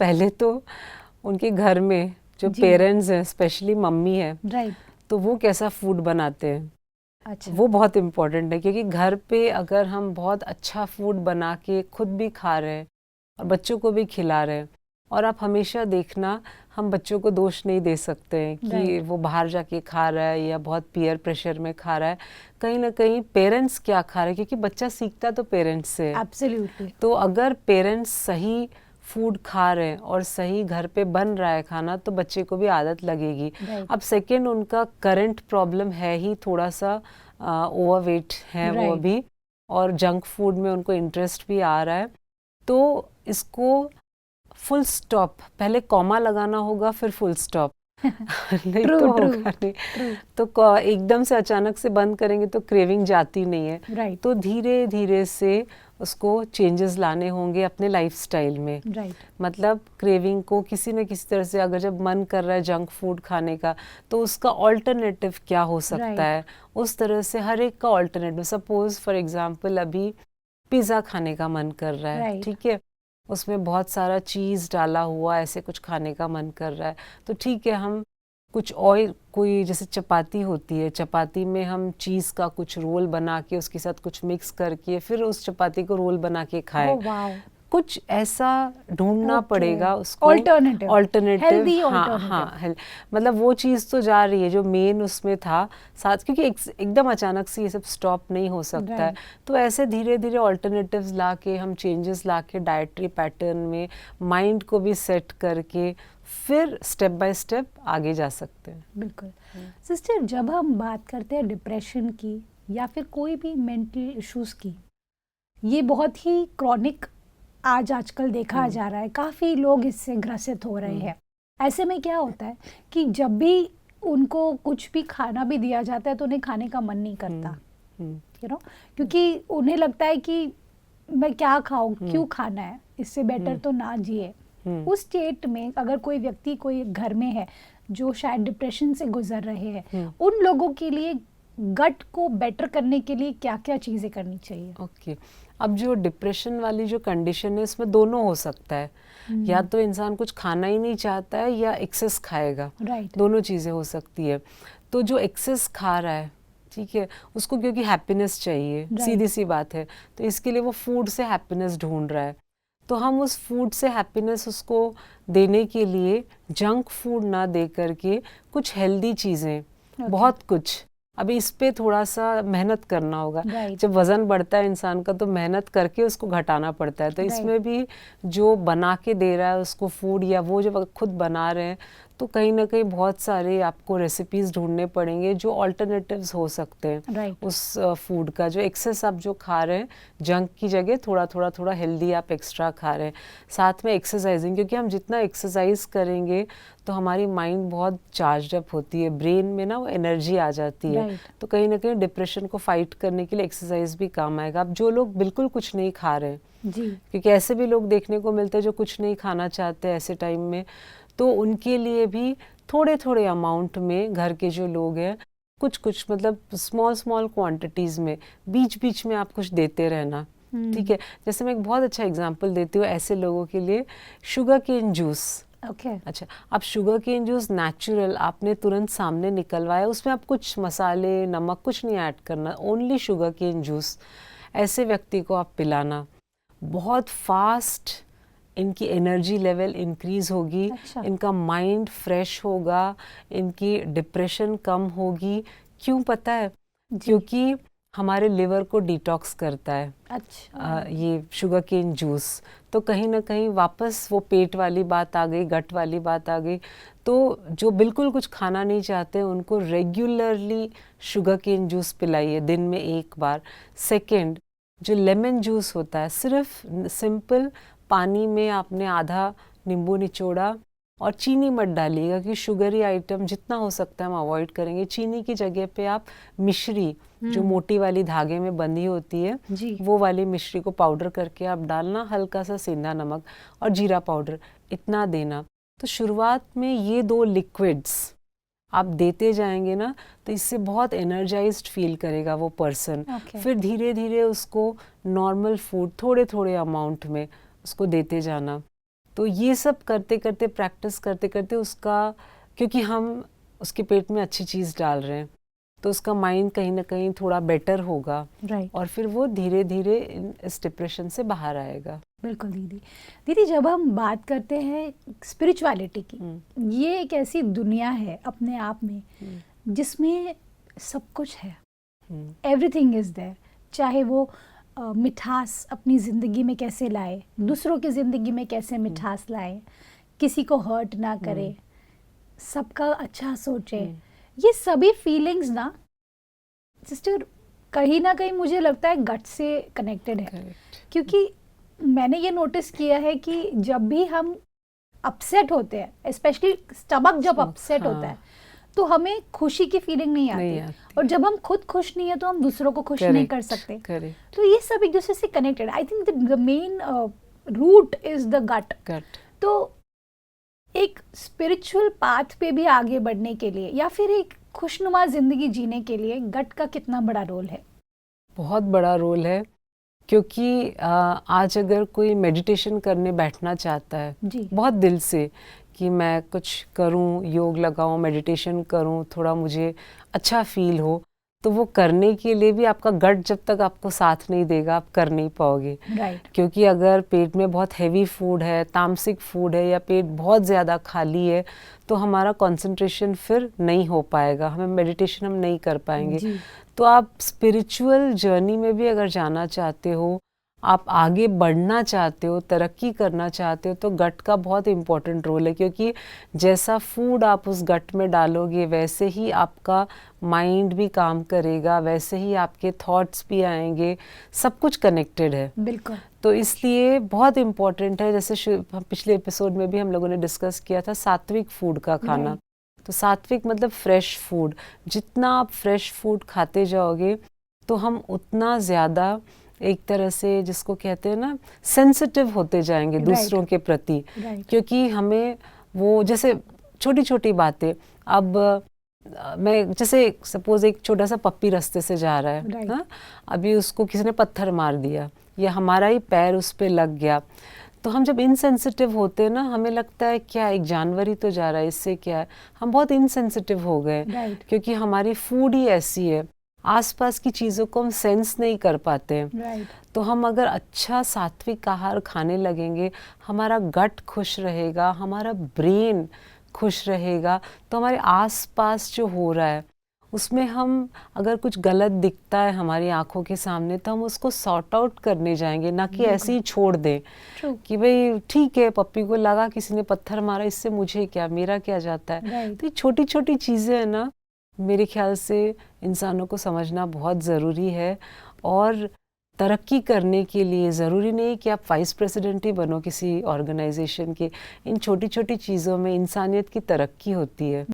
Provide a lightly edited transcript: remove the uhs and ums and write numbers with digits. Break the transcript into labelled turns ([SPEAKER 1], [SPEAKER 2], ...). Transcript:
[SPEAKER 1] पहले तो उनके घर में जो पेरेंट्स हैं, स्पेशली मम्मी है,
[SPEAKER 2] राइट,
[SPEAKER 1] तो वो कैसा फूड बनाते हैं,
[SPEAKER 2] अच्छा,
[SPEAKER 1] वो बहुत इम्पोर्टेंट है। क्योंकि घर पे अगर हम बहुत अच्छा फूड बना के खुद भी खा रहे हैं और बच्चों को भी खिला रहे हैं, और आप हमेशा देखना, हम बच्चों को दोष नहीं दे सकते हैं कि वो बाहर जाके खा रहा है या बहुत पीयर प्रेशर में खा रहा है। कहीं ना कहीं पेरेंट्स क्या खा रहे हैं, क्योंकि बच्चा सीखता तो पेरेंट्स से है।
[SPEAKER 2] एब्सोल्युटली।
[SPEAKER 1] तो अगर पेरेंट्स सही फूड खा रहे हैं और सही घर पे बन रहा है खाना, तो बच्चे को भी आदत लगेगी। अब सेकंड, उनका करंट प्रॉब्लम है ही थोड़ा सा ओवरवेट है वो अभी, और जंक फूड में उनको इंटरेस्ट भी आ रहा है। तो इसको फुल स्टॉप, पहले कॉमा लगाना होगा फिर फुल स्टॉप नहीं तो होगा नहीं। तो एकदम से अचानक से बंद करेंगे तो क्रेविंग जाती नहीं है। तो धीरे धीरे से उसको चेंजेस लाने होंगे अपने लाइफस्टाइल में। मतलब क्रेविंग को किसी न किसी तरह से, अगर जब मन कर रहा है जंक फूड खाने का, तो उसका ऑल्टरनेटिव क्या हो सकता है, उस तरह से हर एक का ऑल्टरनेटिव। सपोज फॉर एग्जांपल अभी पिज़्ज़ा खाने का मन कर रहा है, ठीक है, उसमें बहुत सारा चीज़ डाला हुआ, ऐसे कुछ खाने का मन कर रहा है, तो ठीक है, हम कुछ ऑयल, कोई जैसे चपाती होती है, चपाती में हम चीज़ का कुछ रोल बना के उसके साथ कुछ मिक्स करके फिर उस चपाती को रोल बना के खाएं। कुछ ऐसा ढूंढना पड़ेगा उसको, ऑल्टरनेटिव। हाँ, मतलब वो चीज़ तो जा रही है जो मेन उसमें था साथ, क्योंकि एकदम अचानक से ये सब स्टॉप नहीं हो सकता है। तो ऐसे धीरे धीरे ऑल्टरनेटिव्स ला के, हम चेंजेस ला के डाइटरी पैटर्न में माइंड को भी सेट करके फिर स्टेप बाय स्टेप आगे जा सकते हैं।
[SPEAKER 2] बिल्कुल। सिस्टर, जब हम बात करते हैं डिप्रेशन की या फिर कोई भी मेंटल इश्यूज़ की, ये बहुत ही क्रॉनिक आजकल देखा जा रहा है, काफ़ी लोग इससे ग्रसित हो रहे हैं। ऐसे में क्या होता है कि जब भी उनको कुछ भी खाना भी दिया जाता है तो उन्हें खाने का मन नहीं करता, यू नो, क्योंकि उन्हें लगता है कि मैं क्या खाऊं, क्यों खाना है, इससे बेटर तो ना जिए। उस स्टेट में अगर कोई व्यक्ति कोई घर में है जो शायद डिप्रेशन से गुजर रहे हैं, उन लोगों के लिए गट को बेटर करने के लिए क्या क्या चीज़ें करनी चाहिए?
[SPEAKER 1] ओके, अब जो डिप्रेशन वाली जो कंडीशन है, इसमें दोनों हो सकता है। या तो इंसान कुछ खाना ही नहीं चाहता है या एक्सेस खाएगा, दोनों चीज़ें हो सकती है। तो जो एक्सेस खा रहा है, ठीक है, उसको क्योंकि हैप्पीनेस चाहिए, सीधी सी बात है, तो इसके लिए वो फूड से हैप्पीनेस ढूंढ रहा है। तो हम उस फूड से हैप्पीनेस उसको देने के लिए जंक फूड ना दे करके कुछ हेल्दी चीज़ें, बहुत कुछ, अभी इस पे थोड़ा सा मेहनत करना होगा। जब वज़न बढ़ता है इंसान का तो मेहनत करके उसको घटाना पड़ता है। तो इसमें भी जो बना के दे रहा है उसको फूड, या वो जो खुद बना रहे हैं, तो कहीं ना कहीं बहुत सारे आपको रेसिपीज़ ढूंढने पड़ेंगे जो ऑल्टरनेटिव्स हो सकते हैं उस फूड का। जो एक्सेस आप जो खा रहे हैं जंक की जगह, थोड़ा हेल्दी आप एक्स्ट्रा खा रहे हैं। साथ में एक्सरसाइजिंग, क्योंकि हम जितना एक्सरसाइज करेंगे तो हमारी माइंड बहुत चार्ज अप होती है, ब्रेन में ना वो एनर्जी आ जाती है। तो कहीं ना कहीं डिप्रेशन को फाइट करने के लिए एक्सरसाइज भी काम आएगा। अब जो लोग बिल्कुल कुछ नहीं खा रहे हैं, क्योंकि ऐसे भी लोग देखने को मिलते हैं जो कुछ नहीं खाना चाहते ऐसे टाइम में, तो उनके लिए भी थोड़े थोड़े अमाउंट में घर के जो लोग हैं, कुछ मतलब स्मॉल क्वांटिटीज़ में बीच बीच में आप कुछ देते रहना, ठीक है। जैसे मैं एक बहुत अच्छा एग्जांपल देती हूँ ऐसे लोगों के लिए, शुगर केन जूस। अच्छा, आप शुगर केन जूस नेचुरल आपने तुरंत सामने निकलवाया, उसमें आप कुछ मसाले, नमक कुछ नहीं ऐड करना, ओनली शुगर केन जूस, ऐसे व्यक्ति को आप पिलाना, बहुत फास्ट इनकी एनर्जी लेवल इंक्रीज होगी। इनका माइंड फ्रेश होगा, इनकी डिप्रेशन कम होगी। क्यों पता है? क्योंकि हमारे लिवर को डिटॉक्स करता है ये शुगर केन जूस। तो कहीं ना कहीं वापस वो पेट वाली बात आ गई, गट वाली बात आ गई। तो जो बिल्कुल कुछ खाना नहीं चाहते उनको रेगुलरली शुगर केन जूस पिलाइए, दिन में 1 बार। सेकंड, जो लेमन जूस होता है, सिर्फ सिंपल पानी में आपने आधा नींबू निचोड़ा, और चीनी मत डालिएगा कि शुगरी आइटम जितना हो सकता है हम अवॉइड करेंगे। चीनी की जगह पे आप मिश्री, जो मोटी वाली धागे में बंधी होती है, वो वाली मिश्री को पाउडर करके आप डालना, हल्का सा सेंधा नमक और जीरा पाउडर, इतना देना। तो शुरुआत में ये 2 लिक्विड्स आप देते जाएंगे ना, तो इससे बहुत एनर्जाइज्ड फील करेगा वो पर्सन। फिर धीरे धीरे उसको नॉर्मल फूड थोड़े थोड़े अमाउंट में उसको देते जाना। तो ये सब करते करते, प्रैक्टिस करते करते उसका, क्योंकि हम उसके पेट में अच्छी चीज़ डाल रहे हैं, तो उसका माइंड कहीं ना कहीं थोड़ा बेटर होगा। और फिर वो धीरे धीरे इस डिप्रेशन से बाहर आएगा।
[SPEAKER 2] बिल्कुल दीदी। दीदी, जब हम बात करते हैं स्पिरिचुअलिटी की, ये एक ऐसी दुनिया है अपने आप में जिसमें सब कुछ है, एवरीथिंग इज देयर। चाहे वो मिठास अपनी ज़िंदगी में कैसे लाए, दूसरों की ज़िंदगी में कैसे मिठास लाए, किसी को हर्ट ना करे, सबका अच्छा सोचे, ये सभी फीलिंग्स ना सिस्टर कहीं ना कहीं मुझे लगता है गट से कनेक्टेड है। क्योंकि मैंने ये नोटिस किया है कि जब भी हम अपसेट होते हैं, स्पेशली स्टमक जब अपसेट होता है, तो हमें खुशी की फीलिंग नहीं आती। और जब हम खुद खुश नहीं है तो हम दूसरों को खुश नहीं कर सकते। तो ये सब एक दूसरे से connected. I think the main root is the gut. तो एक स्पिरिचुअल पाथ पे भी आगे बढ़ने के लिए या फिर एक खुशनुमा जिंदगी जीने के लिए गट का कितना बड़ा रोल है?
[SPEAKER 1] बहुत बड़ा रोल है, क्योंकि आज अगर कोई मेडिटेशन करने बैठना चाहता है बहुत दिल से कि मैं कुछ करूं, योग लगाऊं, मेडिटेशन करूं, थोड़ा मुझे अच्छा फील हो, तो वो करने के लिए भी आपका गट जब तक आपको साथ नहीं देगा आप कर नहीं पाओगे। क्योंकि अगर पेट में बहुत हैवी फूड है, तामसिक फूड है, या पेट बहुत ज़्यादा खाली है, तो हमारा कंसंट्रेशन फिर नहीं हो पाएगा, हमें मेडिटेशन हम नहीं कर पाएंगे। तो आप स्पिरिचुअल जर्नी में भी अगर जाना चाहते हो, आप आगे बढ़ना चाहते हो, तरक्की करना चाहते हो, तो गट का बहुत इम्पोर्टेंट रोल है। क्योंकि जैसा फूड आप उस गट में डालोगे वैसे ही आपका माइंड भी काम करेगा, वैसे ही आपके थॉट्स भी आएंगे, सब कुछ कनेक्टेड है।
[SPEAKER 2] बिल्कुल।
[SPEAKER 1] तो इसलिए बहुत इम्पोर्टेंट है, जैसे पिछले एपिसोड में भी हम लोगों ने डिस्कस किया था सात्विक फूड का खाना। तो सात्विक मतलब फ्रेश फूड। जितना आप फ्रेश फूड खाते जाओगे तो हम उतना ज़्यादा एक तरह से, जिसको कहते हैं ना, सेंसिटिव होते जाएंगे दूसरों के प्रति। क्योंकि हमें वो, जैसे छोटी छोटी बातें, अब मैं जैसे सपोज एक छोटा सा पप्पी रास्ते से जा रहा है, हाँ, अभी उसको किसी ने पत्थर मार दिया या हमारा ही पैर उस पर लग गया, तो हम जब इनसेंसिटिव होते हैं ना, हमें लगता है क्या एक जानवर ही तो जा रहा है, इससे क्या है, हम बहुत इनसेंसिटिव हो गए। क्योंकि हमारी फूड ही ऐसी है, आसपास की चीज़ों को हम सेंस नहीं कर पाते हैं। तो हम अगर अच्छा सात्विक आहार खाने लगेंगे, हमारा गट खुश रहेगा, हमारा ब्रेन खुश रहेगा, तो हमारे आसपास जो हो रहा है उसमें हम, अगर कुछ गलत दिखता है हमारी आंखों के सामने, तो हम उसको सॉर्ट आउट करने जाएंगे, ना कि ऐसे ही छोड़ दें कि भाई ठीक है, पप्पी को लगा किसी ने पत्थर मारा, इससे मुझे क्या, मेरा क्या जाता है। तो ये छोटी छोटी चीज़ें हैं ना, मेरे ख्याल से इंसानों को समझना बहुत ज़रूरी है। और तरक्की करने के लिए ज़रूरी नहीं कि आप वाइस प्रेसिडेंट ही बनो किसी ऑर्गेनाइजेशन के, इन छोटी छोटी चीज़ों में इंसानियत की तरक्की होती है।